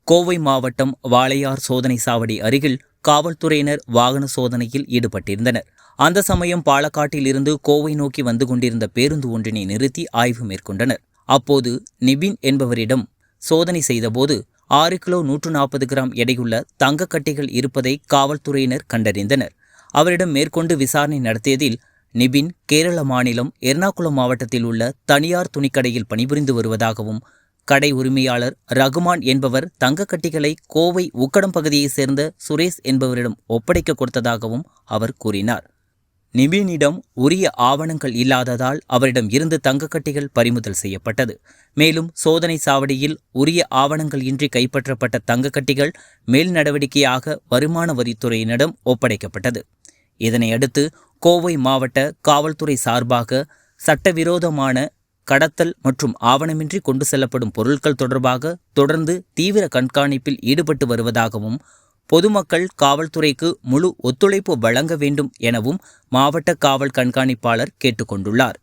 கோவை மாவட்டம் வாளையார் சோதனை சாவடி அருகில் காவல்துறையினர் வாகன சோதனையில் ஈடுபட்டிருந்தனர். அந்த சமயம் பாலக்காட்டில் இருந்து கோவை நோக்கி வந்து கொண்டிருந்த பேருந்து ஒன்றினை நிறுத்தி ஆய்வு மேற்கொண்டனர். அப்போது நிபின் என்பவரிடம் சோதனை செய்தபோது 6 கிலோ 140 கிராம் எடையுள்ள தங்கக்கட்டிகள் இருப்பதை காவல்துறையினர் கண்டறிந்தனர். அவரிடம் மேற்கொண்டு விசாரணை நடத்தியதில் நிபின் கேரள மாநிலம் எர்ணாகுளம் மாவட்டத்தில் உள்ள தனியார் துணிக்கடையில் பணிபுரிந்து வருவதாகவும், கடை உரிமையாளர் ரகுமான் என்பவர் தங்கக்கட்டிகளை கோவை உக்கடம் பகுதியைச் சேர்ந்த சுரேஷ் என்பவரிடம் ஒப்படைக்க கொடுத்ததாகவும் அவர் கூறினார். நிபினிடம் உரிய ஆவணங்கள் இல்லாததால் அவரிடம் இருந்து தங்கக்கட்டிகள் பறிமுதல் செய்யப்பட்டது. மேலும் சோதனை சாவடியில் உரிய ஆவணங்கள் இன்றி கைப்பற்றப்பட்ட தங்கக்கட்டிகள் மேல் நடவடிக்கையாக வருமான வரித்துறையினரிடம் ஒப்படைக்கப்பட்டது. இதனையடுத்து கோவை மாவட்ட காவல்துறை சார்பாக சட்டவிரோதமான கடத்தல் மற்றும் ஆவணமின்றி கொண்டு செல்லப்படும் பொருட்கள் தொடர்பாக தொடர்ந்து தீவிர கண்காணிப்பில் ஈடுபட்டு வருவதாகவும், பொதுமக்கள் காவல்துறைக்கு முழு ஒத்துழைப்பு வழங்க வேண்டும் எனவும் மாவட்ட காவல் கண்காணிப்பாளர் கேட்டுக்கொண்டுள்ளார்.